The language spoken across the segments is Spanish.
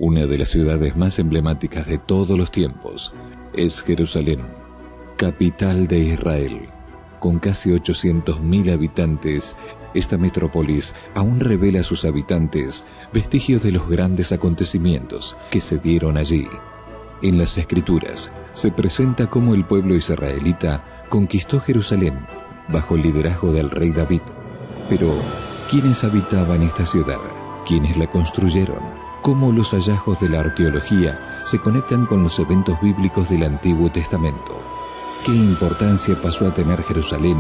Una de las ciudades más emblemáticas de todos los tiempos es Jerusalén, capital de Israel. Con casi 800.000 habitantes, esta metrópolis aún revela a sus habitantes vestigios de los grandes acontecimientos que se dieron allí. En las Escrituras se presenta cómo el pueblo israelita conquistó Jerusalén bajo el liderazgo del rey David. Pero, ¿quiénes habitaban esta ciudad? ¿Quiénes la construyeron? ¿Cómo los hallazgos de la arqueología se conectan con los eventos bíblicos del Antiguo Testamento? ¿Qué importancia pasó a tener Jerusalén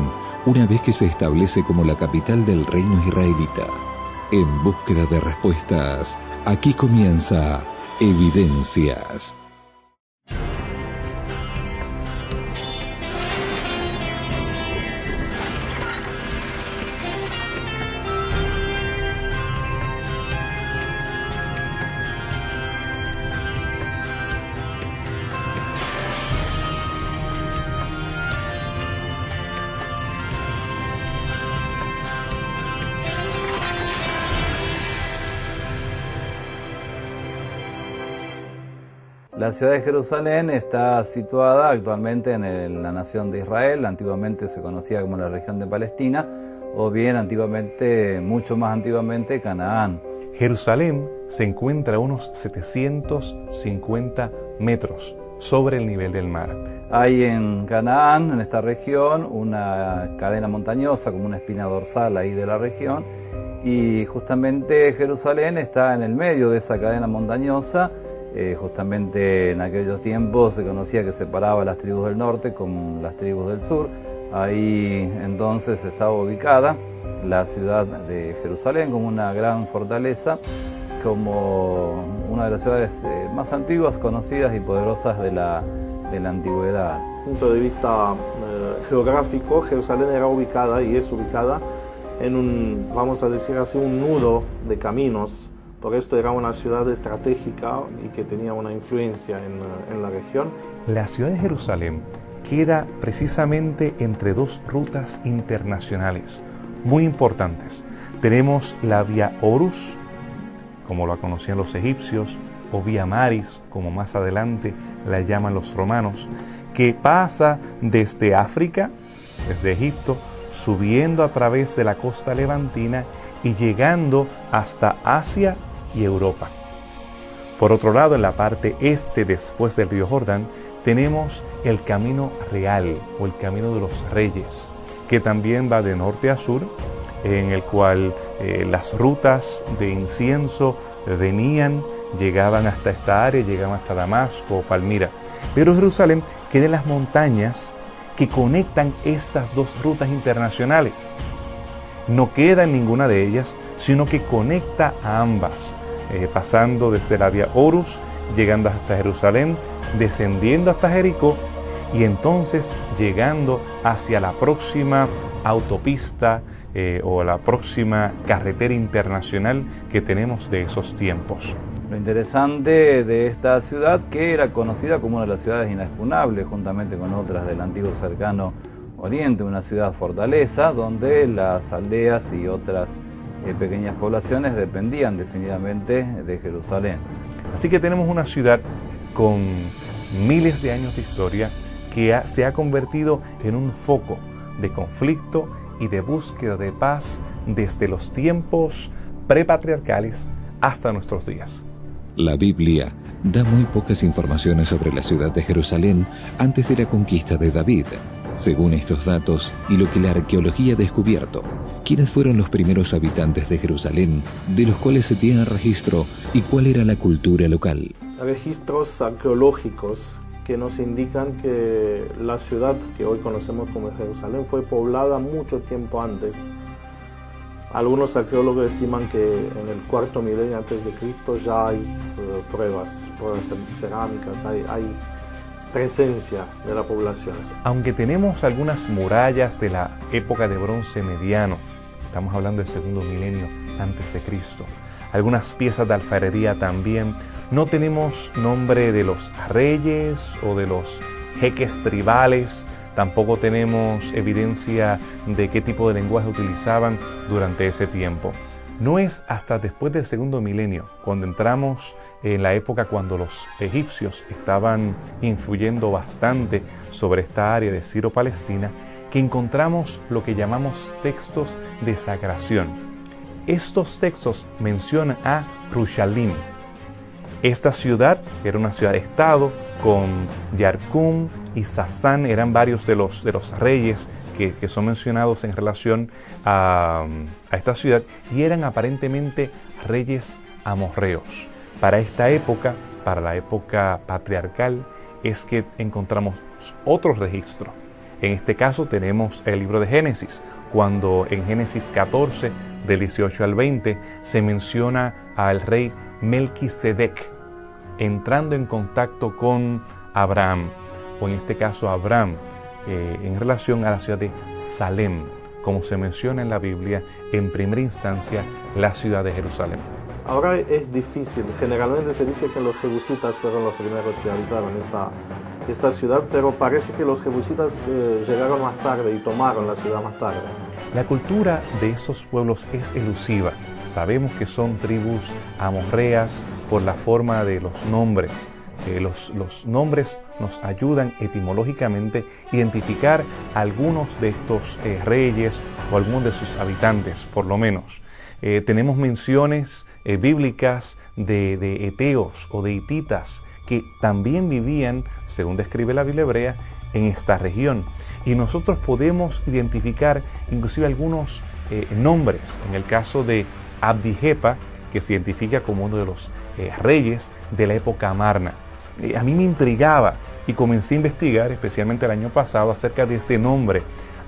una vez que se establece como la capital del reino israelita? En búsqueda de respuestas, aquí comienza Evidencias. La ciudad de Jerusalén está situada actualmente en la nación de Israel. Antiguamente se conocía como la región de Palestina, o bien antiguamente, mucho más antiguamente, Canaán. Jerusalén se encuentra a unos 750 metros sobre el nivel del mar. Hay en Canaán, en esta región, una cadena montañosa como una espina dorsal ahí de la región, y justamente Jerusalén está en el medio de esa cadena montañosa. Justamente en aquellos tiempos se conocía que separaba las tribus del norte con las tribus del sur. Ahí entonces estaba ubicada la ciudad de Jerusalén como una gran fortaleza, como una de las ciudades más antiguas, conocidas y poderosas de la antigüedad. Desde el punto de vista geográfico, Jerusalén era ubicada y es ubicada en un, vamos a decir así, un nudo de caminos. Por esto era una ciudad estratégica y que tenía una influencia en la región. La ciudad de Jerusalén queda precisamente entre dos rutas internacionales muy importantes. Tenemos la Vía Horus, como la conocían los egipcios, o Vía Maris, como más adelante la llaman los romanos, que pasa desde África, desde Egipto, subiendo a través de la costa levantina y llegando hasta Asia y Europa. Por otro lado, en la parte este, después del río Jordán, tenemos el Camino Real o el Camino de los Reyes, que también va de norte a sur, en el cual las rutas de incienso venían, llegaban hasta esta área, llegaban hasta Damasco o Palmira. Pero Jerusalén queda en las montañas que conectan estas dos rutas internacionales. No queda en ninguna de ellas, sino que conecta a ambas, pasando desde la Vía Horus, llegando hasta Jerusalén, descendiendo hasta Jericó y entonces llegando hacia la próxima autopista o la próxima carretera internacional que tenemos de esos tiempos. Lo interesante de esta ciudad, que era conocida como una de las ciudades inexpugnables, juntamente con otras del antiguo cercano Oriente, una ciudad fortaleza donde las aldeas y otras pequeñas poblaciones dependían definitivamente de Jerusalén. Así que tenemos una ciudad con miles de años de historia que se ha convertido en un foco de conflicto y de búsqueda de paz desde los tiempos prepatriarcales hasta nuestros días. La Biblia da muy pocas informaciones sobre la ciudad de Jerusalén antes de la conquista de David. Según estos datos y lo que la arqueología ha descubierto, ¿quiénes fueron los primeros habitantes de Jerusalén, de los cuales se tiene registro, y cuál era la cultura local? Registros arqueológicos que nos indican que la ciudad que hoy conocemos como Jerusalén fue poblada mucho tiempo antes. Algunos arqueólogos estiman que en el cuarto milenio antes de Cristo ya hay pruebas cerámicas, hay presencia de la población. Aunque tenemos algunas murallas de la época de bronce mediano, estamos hablando del segundo milenio antes de Cristo, algunas piezas de alfarería también, no tenemos nombre de los reyes o de los jeques tribales, tampoco tenemos evidencia de qué tipo de lenguaje utilizaban durante ese tiempo. No es hasta después del segundo milenio, cuando entramos en la época cuando los egipcios estaban influyendo bastante sobre esta área de Ciro-Palestina, que encontramos lo que llamamos textos de sacración. Estos textos mencionan a Rushalim. Esta ciudad era una ciudad-estado con Yarkun y Sasán, eran varios de los reyes que son mencionados en relación a esta ciudad, y eran aparentemente reyes amorreos. Para esta época, para la época patriarcal, es que encontramos otro registro. En este caso tenemos el libro de Génesis, cuando en Génesis 14, del 18 al 20, se menciona al rey Melquisedec entrando en contacto con Abraham, o en este caso Abraham, en relación a la ciudad de Salem, como se menciona en la Biblia, en primera instancia, la ciudad de Jerusalén. Ahora es difícil, generalmente se dice que los jebusitas fueron los primeros que habitaron esta ciudad, pero parece que los jebusitas llegaron más tarde y tomaron la ciudad más tarde. La cultura de esos pueblos es elusiva. Sabemos que son tribus amorreas por la forma de los nombres. Los nombres nos ayudan etimológicamente a identificar algunos de estos reyes o algunos de sus habitantes, por lo menos. Tenemos menciones bíblicas de eteos o de hititas que también vivían, según describe la Biblia hebrea, en esta región. Y nosotros podemos identificar inclusive algunos nombres. En el caso de Abdi-Jepa, que se identifica como uno de los reyes de la época Amarna. A mí me intrigaba y comencé a investigar, especialmente el año pasado, acerca de ese nombre,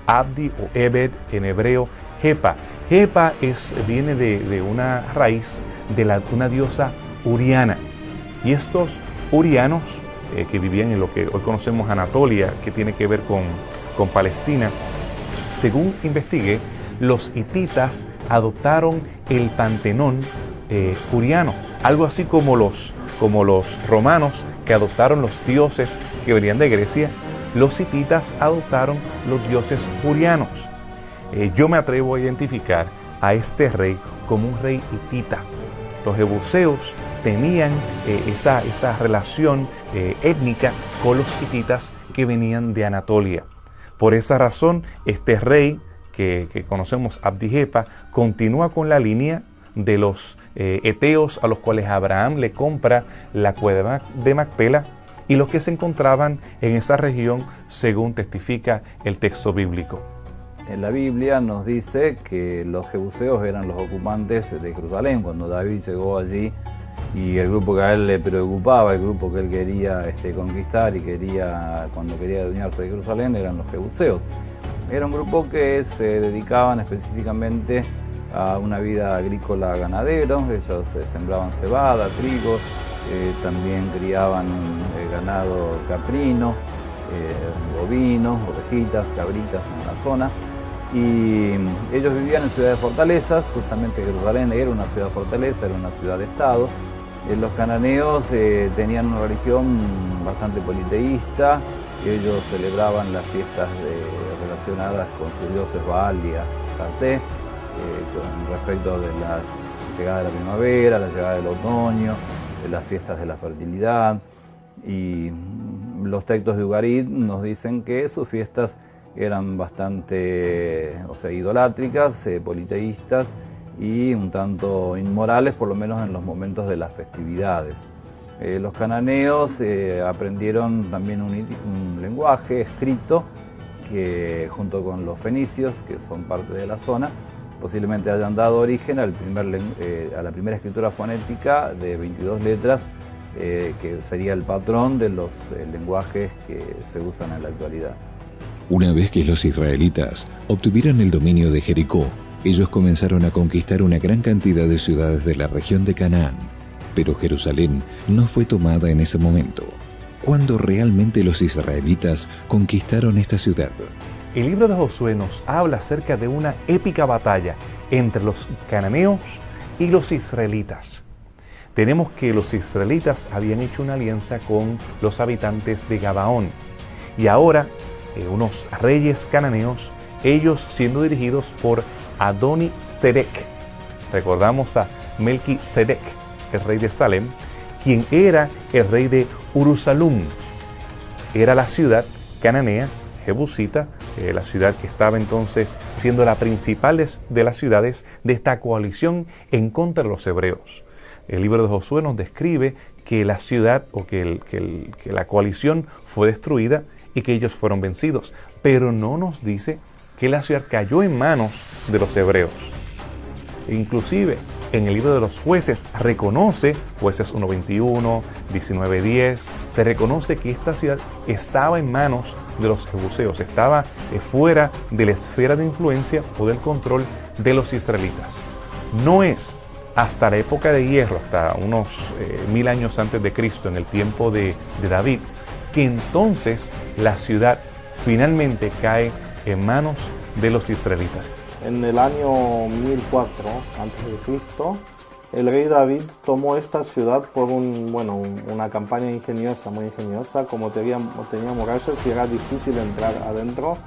Abdi o Ebed en hebreo, Jepa. Jepa viene de una raíz de una diosa uriana. Y estos urianos, que vivían en lo que hoy conocemos Anatolia, que tiene que ver con Palestina, según investigué, los hititas adoptaron el pantenón uriano, algo así como los romanos que adoptaron los dioses que venían de Grecia. Los hititas adoptaron los dioses urianos. Yo me atrevo a identificar a este rey como un rey hitita. Los jebuseos tenían esa relación étnica con los hititas que venían de Anatolia. Por esa razón, este rey que conocemos, Abdi-Jepa, continúa con la línea de los eteos a los cuales Abraham le compra la cueva de Macpela y los que se encontraban en esa región, según testifica el texto bíblico. En la Biblia nos dice que los jebuseos eran los ocupantes de Jerusalén cuando David llegó allí, y el grupo que a él le preocupaba, el grupo que él quería conquistar y cuando quería adueñarse de Jerusalén, eran los jebuseos. Era un grupo que se dedicaban específicamente a una vida agrícola ganadera. Ellos sembraban cebada, trigo, también criaban ganado caprino, bovinos, ovejitas, cabritas en la zona. Y ellos vivían en ciudades fortalezas. Justamente Jerusalén era una ciudad fortaleza, era una ciudad-estado. Los cananeos tenían una religión bastante politeísta. Ellos celebraban las fiestas relacionadas con sus dioses Baal y Astarté, con respecto de la llegada de la primavera, la llegada del otoño, de las fiestas de la fertilidad. Y los textos de Ugarit nos dicen que sus fiestas eran bastante idolátricas, politeístas y un tanto inmorales, por lo menos en los momentos de las festividades. Los cananeos aprendieron también un lenguaje escrito que, junto con los fenicios, que son parte de la zona, posiblemente hayan dado origen a la primera escritura fonética de 22 letras, que sería el patrón de los lenguajes que se usan en la actualidad. Una vez que los israelitas obtuvieron el dominio de Jericó, ellos comenzaron a conquistar una gran cantidad de ciudades de la región de Canaán. Pero Jerusalén no fue tomada en ese momento. ¿Cuándo realmente los israelitas conquistaron esta ciudad? El libro de Josué nos habla acerca de una épica batalla entre los cananeos y los israelitas. Tenemos que los israelitas habían hecho una alianza con los habitantes de Gabaón, y ahora unos reyes cananeos, ellos siendo dirigidos por Adoni-Sedec, Recordamos a Melquisedec, el rey de Salem, quien era el rey de Urusalum. Era la ciudad cananea, jebusita, la ciudad que estaba entonces siendo la principal de las ciudades de esta coalición en contra de los hebreos. El libro de Josué nos describe que la ciudad o que la coalición fue destruida y que ellos fueron vencidos, pero no nos dice que la ciudad cayó en manos de los hebreos. Inclusive en el libro de los jueces reconoce, jueces 1:21, 19:10, se reconoce que esta ciudad estaba en manos de los jebuseos, estaba fuera de la esfera de influencia o del control de los israelitas. No es hasta la época de hierro, hasta unos 1000 años antes de Cristo, en el tiempo de David, que entonces la ciudad finalmente cae en manos de los israelitas. En el año 1004 a.C., el rey David tomó esta ciudad por una campaña ingeniosa, muy ingeniosa. Como tenía murallas y era difícil entrar adentro,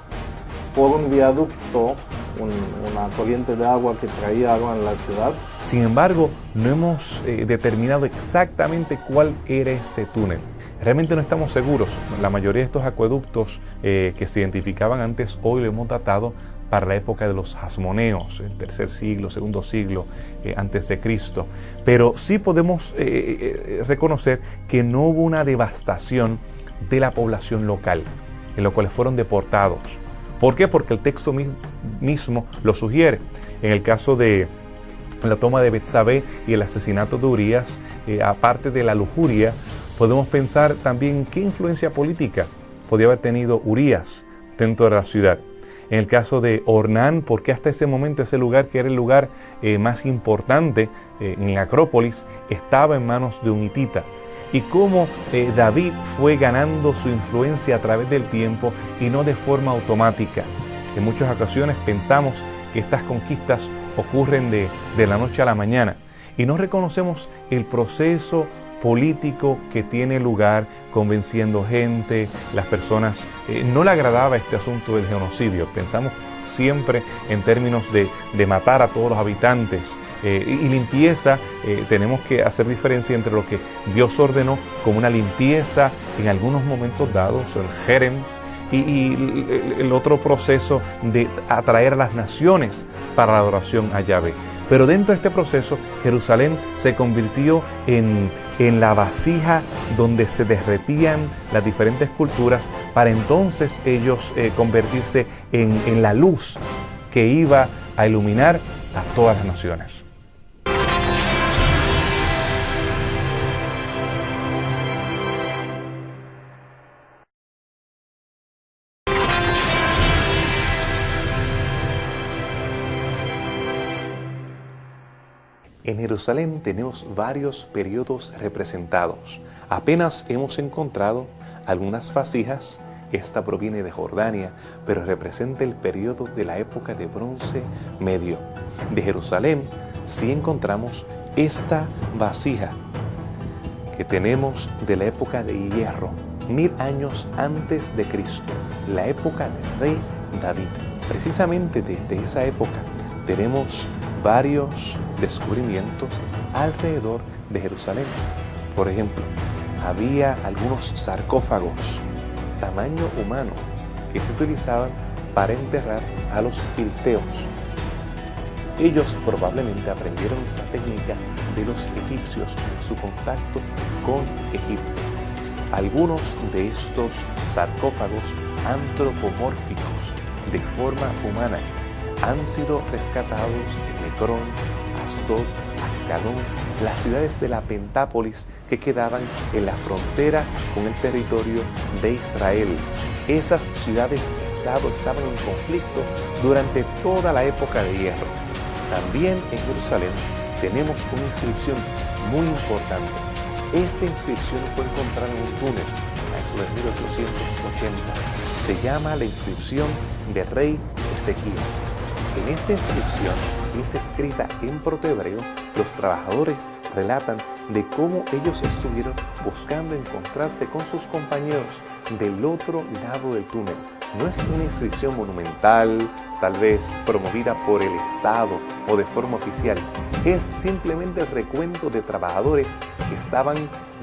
por un viaducto, una corriente de agua que traía agua en la ciudad. Sin embargo, no hemos determinado exactamente cuál era ese túnel. Realmente no estamos seguros. La mayoría de estos acueductos que se identificaban antes, hoy lo hemos datado para la época de los Hasmoneos, el tercer siglo, segundo siglo antes de Cristo. Pero sí podemos reconocer que no hubo una devastación de la población local, en lo cual fueron deportados. ¿Por qué? Porque el texto mismo lo sugiere. En el caso de la toma de Betsabé y el asesinato de Urías, aparte de la lujuria, podemos pensar también qué influencia política podía haber tenido Urías dentro de la ciudad. En el caso de Ornán, porque hasta ese momento ese lugar, que era el lugar más importante en la Acrópolis, estaba en manos de un hitita. Y cómo David fue ganando su influencia a través del tiempo y no de forma automática. En muchas ocasiones pensamos que estas conquistas ocurren de la noche a la mañana y no reconocemos el proceso político que tiene lugar, convenciendo gente. Las personas no le agradaba este asunto del genocidio. Pensamos siempre en términos de matar a todos los habitantes. Y limpieza, tenemos que hacer diferencia entre lo que Dios ordenó como una limpieza en algunos momentos dados, el jerem, y el otro proceso de atraer a las naciones para la adoración a Yahvé. Pero dentro de este proceso, Jerusalén se convirtió en la vasija donde se derretían las diferentes culturas para entonces ellos convertirse en la luz que iba a iluminar a todas las naciones. En Jerusalén tenemos varios periodos representados. Apenas hemos encontrado algunas vasijas. Esta proviene de Jordania, pero representa el periodo de la época de Bronce Medio. De Jerusalén sí encontramos esta vasija que tenemos de la época de hierro, 1000 años antes de Cristo, la época del rey David. Precisamente desde esa época tenemos varios descubrimientos alrededor de Jerusalén. Por ejemplo, había algunos sarcófagos tamaño humano que se utilizaban para enterrar a los filisteos. Ellos probablemente aprendieron esa técnica de los egipcios en su contacto con Egipto. Algunos de estos sarcófagos antropomórficos de forma humana han sido rescatados en Ecrón, Asdod, Ascalón, las ciudades de la Pentápolis que quedaban en la frontera con el territorio de Israel. Esas ciudades-estado estaban en conflicto durante toda la época de hierro. También en Jerusalén tenemos una inscripción muy importante. Esta inscripción fue encontrada en un túnel a eso de 1880. Se llama la inscripción del rey Ezequías. En esta inscripción, que es escrita en protohebreo, los trabajadores relatan de cómo ellos estuvieron buscando encontrarse con sus compañeros del otro lado del túnel, no es una inscripción monumental, tal vez promovida por el Estado o de forma oficial. Es simplemente el recuento de trabajadores que estaban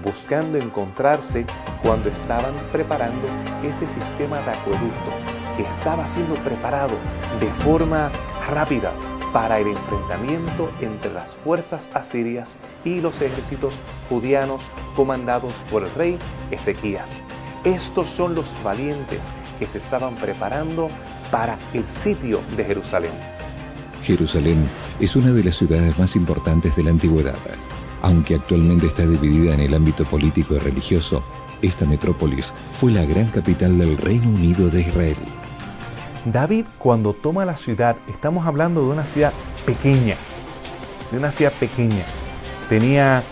buscando encontrarse cuando estaban preparando ese sistema de acueducto que estaba siendo preparado de forma rápida para el enfrentamiento entre las fuerzas asirias y los ejércitos judianos comandados por el rey Ezequías. Estos son los valientes que se estaban preparando para el sitio de Jerusalén. Jerusalén es una de las ciudades más importantes de la antigüedad. Aunque actualmente está dividida en el ámbito político y religioso, esta metrópolis fue la gran capital del Reino Unido de Israel. David, cuando toma la ciudad, estamos hablando de una ciudad pequeña, Tenía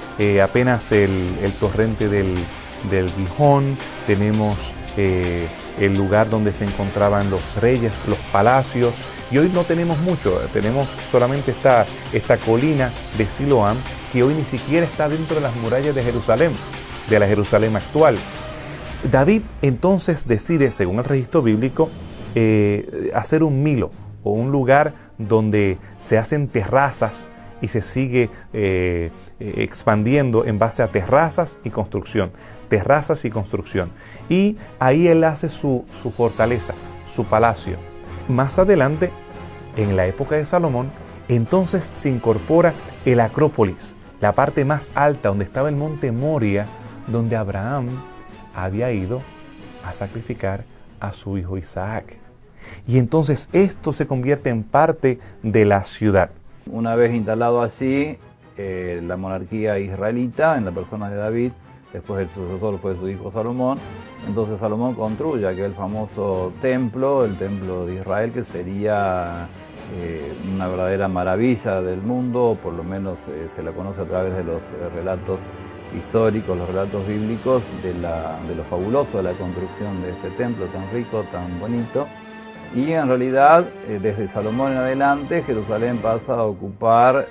apenas el torrente del Gihón, tenemos el lugar donde se encontraban los reyes, los palacios, y hoy no tenemos mucho, tenemos solamente esta colina de Siloam, que hoy ni siquiera está dentro de las murallas de Jerusalén, de la Jerusalén actual. David entonces decide, según el registro bíblico, hacer un Milo, o un lugar donde se hacen terrazas y se sigue expandiendo en base a terrazas y construcción. Y ahí él hace su fortaleza, su palacio. Más adelante, en la época de Salomón, entonces se incorpora el Acrópolis, la parte más alta donde estaba el monte Moria, donde Abraham había ido a sacrificar a su hijo Isaac. Y entonces esto se convierte en parte de la ciudad. Una vez instalado así, la monarquía israelita, en la persona de David, después el sucesor fue su hijo Salomón, entonces Salomón construye aquel famoso templo, el templo de Israel, que sería una verdadera maravilla del mundo, por lo menos se la conoce a través de los relatos históricos, los relatos bíblicos, de lo fabuloso de la construcción de este templo tan rico, tan bonito. Y en realidad, desde Salomón en adelante, Jerusalén pasa a ocupar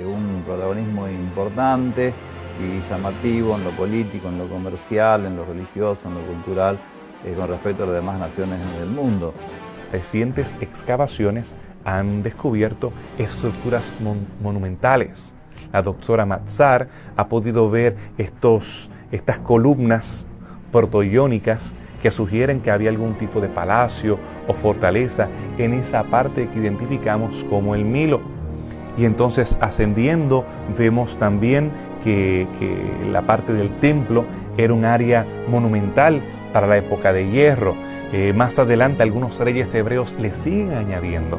un protagonismo importante y llamativo en lo político, en lo comercial, en lo religioso, en lo cultural, con respecto a las demás naciones del mundo. Recientes excavaciones han descubierto estructuras monumentales. La doctora Matzar ha podido ver estas columnas protoiónicas que sugieren que había algún tipo de palacio o fortaleza en esa parte que identificamos como el Milo. Y entonces, ascendiendo, vemos también que la parte del templo era un área monumental para la época de hierro. Más adelante, algunos reyes hebreos le siguen añadiendo.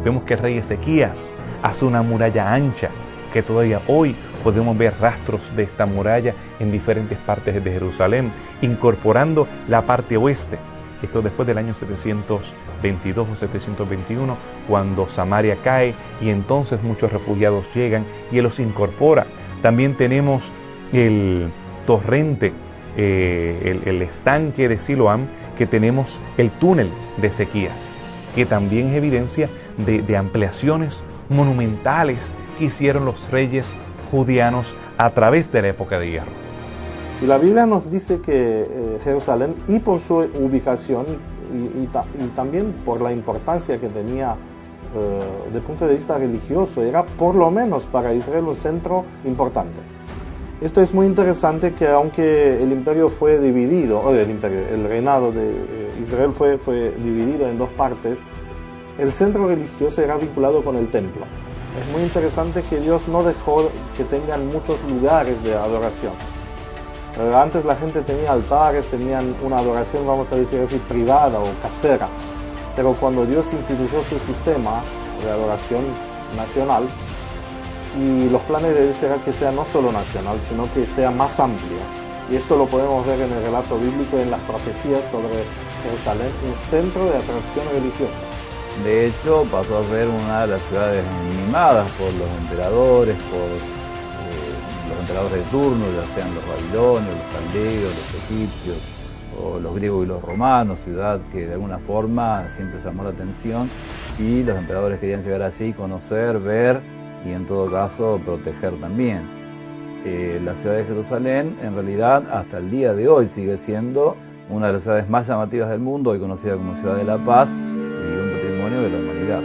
Vemos que el rey Ezequías hace una muralla ancha, que todavía hoy podemos ver rastros de esta muralla en diferentes partes de Jerusalén, incorporando la parte oeste. Esto después del año 722 o 721, cuando Samaria cae y entonces muchos refugiados llegan y él los incorpora. También tenemos el torrente, el estanque de Siloam, que tenemos el túnel de Ezequías, que también es evidencia de ampliaciones monumentales que hicieron los reyes judianos a través de la época de hierro. Y la Biblia nos dice que Jerusalén, y por su ubicación y también por la importancia que tenía desde el punto de vista religioso, era por lo menos para Israel un centro importante. Esto es muy interesante, que aunque el imperio fue dividido, el reinado de Israel fue dividido en dos partes, el centro religioso era vinculado con el templo. Es muy interesante que Dios no dejó que tengan muchos lugares de adoración. Antes la gente tenía altares, tenían una adoración, vamos a decir así, privada o casera. Pero cuando Dios instituyó su sistema de adoración nacional, y los planes de Dios era que sea no solo nacional, sino que sea más amplio. Y esto lo podemos ver en el relato bíblico, en las profecías sobre Jerusalén, un centro de atracción religiosa. De hecho, pasó a ser una de las ciudades mimadas por los emperadores, de turno, ya sean los babilonios, los caldeos, los egipcios, o los griegos y los romanos, ciudad que de alguna forma siempre llamó la atención, y los emperadores querían llegar allí, conocer, ver y en todo caso proteger también. La ciudad de Jerusalén, en realidad, hasta el día de hoy sigue siendo una de las ciudades más llamativas del mundo, hoy conocida como Ciudad de la Paz, y un patrimonio de la humanidad.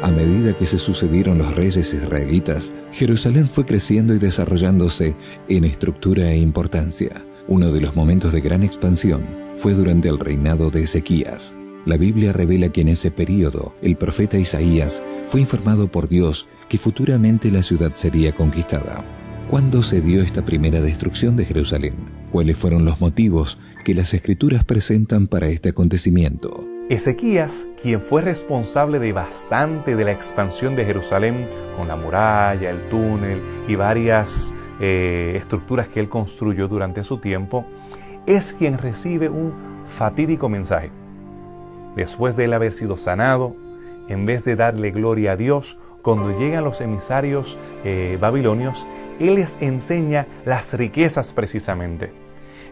A medida que se sucedieron los reyes israelitas, Jerusalén fue creciendo y desarrollándose en estructura e importancia. Uno de los momentos de gran expansión fue durante el reinado de Ezequías. La Biblia revela que en ese período el profeta Isaías fue informado por Dios que futuramente la ciudad sería conquistada. ¿Cuándo se dio esta primera destrucción de Jerusalén? ¿Cuáles fueron los motivos que las Escrituras presentan para este acontecimiento? Ezequías, quien fue responsable de bastante de la expansión de Jerusalén, con la muralla, el túnel y varias estructuras que él construyó durante su tiempo, es quien recibe un fatídico mensaje. Después de él haber sido sanado, en vez de darle gloria a Dios, cuando llegan los emisarios babilonios, él les enseña las riquezas precisamente.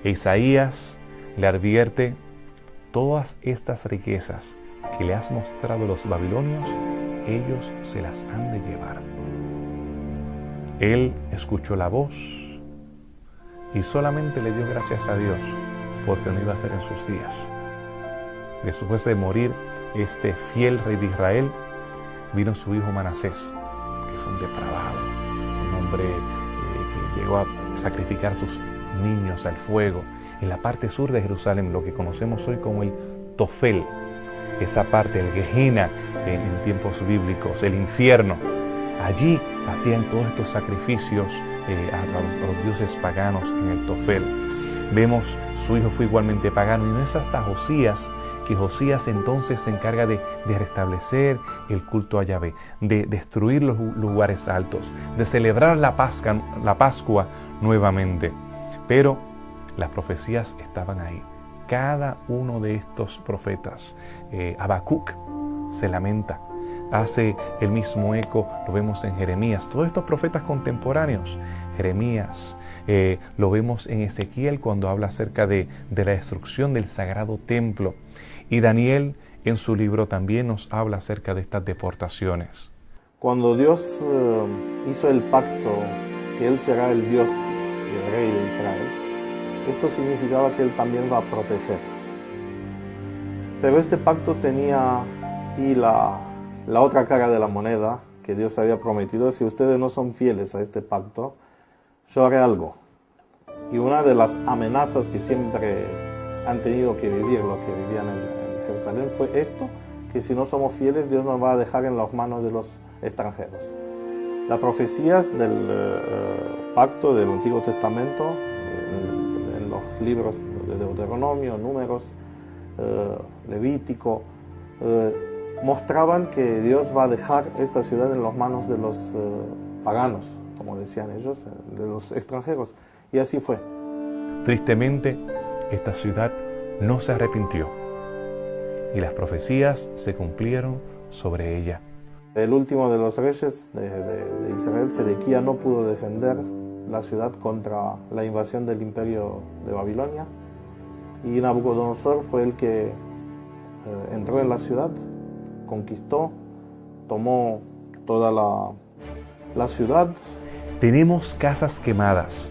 Isaías le advierte: todas estas riquezas que le has mostrado a los babilonios, ellos se las han de llevar. Él escuchó la voz y solamente le dio gracias a Dios porque no iba a ser en sus días. Después de morir este fiel rey de Israel, vino su hijo Manasés, que fue un depravado, un hombre que llegó a sacrificar a sus niños al fuego. En la parte sur de Jerusalén, lo que conocemos hoy como el Tofel, esa parte, el Gehenna en tiempos bíblicos, el infierno. Allí hacían todos estos sacrificios a los dioses paganos en el Tofel. Vemos, su hijo fue igualmente pagano, y no es hasta Josías que Josías entonces se encarga de restablecer el culto a Yahvé, de destruir los lugares altos, de celebrar la Pascua nuevamente. Pero las profecías estaban ahí. Cada uno de estos profetas, Habacuc se lamenta, hace el mismo eco, lo vemos en Jeremías, todos estos profetas contemporáneos. Jeremías, lo vemos en Ezequiel cuando habla acerca de la destrucción del sagrado templo, y Daniel en su libro también nos habla acerca de estas deportaciones. Cuando Dios hizo el pacto que Él será el Dios y el Rey de Israel, esto significaba que Él también va a proteger. Pero este pacto tenía y la otra cara de la moneda que Dios había prometido: si ustedes no son fieles a este pacto, yo haré algo. Y una de las amenazas que siempre han tenido que vivir los que vivían en Jerusalén fue esto, que si no somos fieles, Dios nos va a dejar en las manos de los extranjeros. Las profecías del pacto del Antiguo Testamento, en los libros de Deuteronomio, Números, Levítico, mostraban que Dios va a dejar esta ciudad en las manos de los paganos, como decían ellos, de los extranjeros. Y así fue. Tristemente, esta ciudad no se arrepintió y las profecías se cumplieron sobre ella. El último de los reyes de Israel, Sedequías, no pudo defender la ciudad contra la invasión del imperio de Babilonia, y Nabucodonosor fue el que entró en la ciudad, conquistó, tomó toda la ciudad. Tenemos casas quemadas,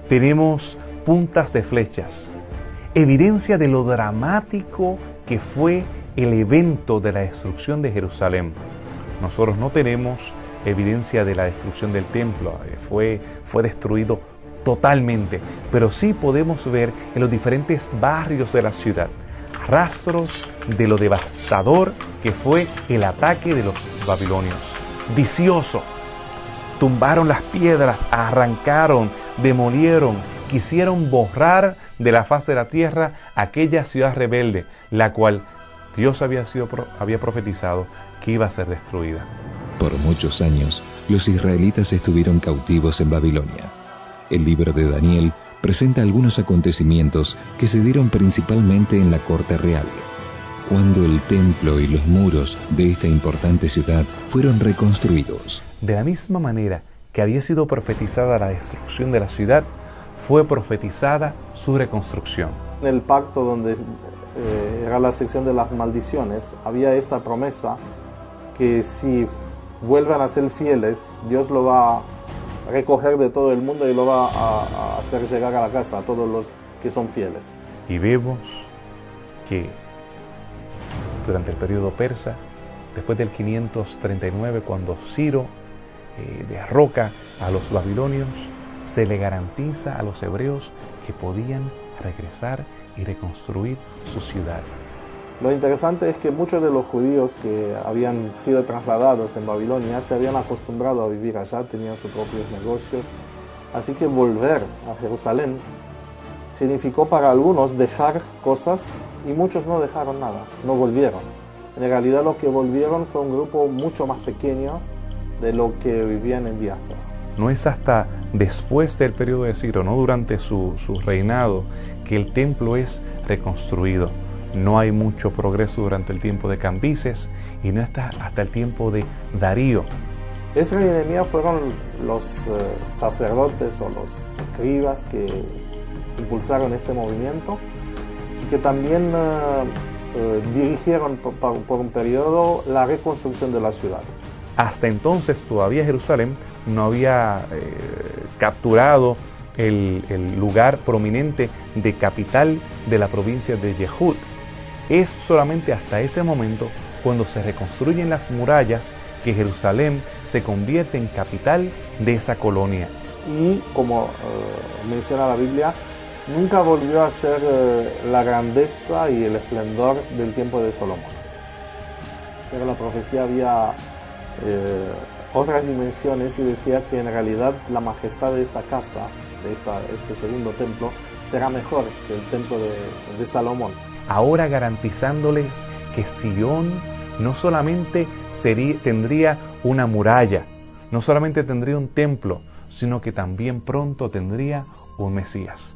tenemos puntas de flechas, evidencia de lo dramático que fue el evento de la destrucción de Jerusalén. Nosotros no tenemos evidencia de la destrucción del templo, fue destruido totalmente, pero sí podemos ver en los diferentes barrios de la ciudad rastros de lo devastador que fue el ataque de los babilonios. Vicioso, tumbaron las piedras, arrancaron, demolieron, quisieron borrar de la faz de la tierra aquella ciudad rebelde, la cual Dios había profetizado que iba a ser destruida. Por muchos años, los israelitas estuvieron cautivos en Babilonia. El libro de Daniel presenta algunos acontecimientos que se dieron principalmente en la corte real, cuando el templo y los muros de esta importante ciudad fueron reconstruidos. De la misma manera que había sido profetizada la destrucción de la ciudad, fue profetizada su reconstrucción. En el pacto, donde era la sección de las maldiciones, había esta promesa que si vuelvan a ser fieles, Dios lo va a recoger de todo el mundo y lo va a hacer llegar a la casa a todos los que son fieles. Y vemos que durante el periodo persa, después del 539, cuando Ciro derroca a los babilonios, se le garantiza a los hebreos que podían regresar y reconstruir su ciudad. Lo interesante es que muchos de los judíos que habían sido trasladados en Babilonia se habían acostumbrado a vivir allá, tenían sus propios negocios. Así que volver a Jerusalén significó para algunos dejar cosas y muchos no dejaron nada, no volvieron. En realidad lo que volvieron fue un grupo mucho más pequeño de lo que vivían en diáspora. No es hasta después del periodo de Ciro, no durante su reinado, que el templo es reconstruido. No hay mucho progreso durante el tiempo de Cambises y no hasta el tiempo de Darío. Esdras y Nehemías fueron los sacerdotes o los escribas que impulsaron este movimiento y que también dirigieron por un periodo la reconstrucción de la ciudad. Hasta entonces todavía Jerusalén no había capturado el lugar prominente de capital de la provincia de Yehud. Es solamente hasta ese momento, cuando se reconstruyen las murallas, que Jerusalén se convierte en capital de esa colonia. Y como menciona la Biblia, nunca volvió a ser la grandeza y el esplendor del tiempo de Salomón. Pero la profecía había otras dimensiones y decía que en realidad la majestad de esta casa, de este segundo templo, será mejor que el templo de Salomón. Ahora garantizándoles que Sion no solamente tendría una muralla, no solamente tendría un templo, sino que también pronto tendría un Mesías.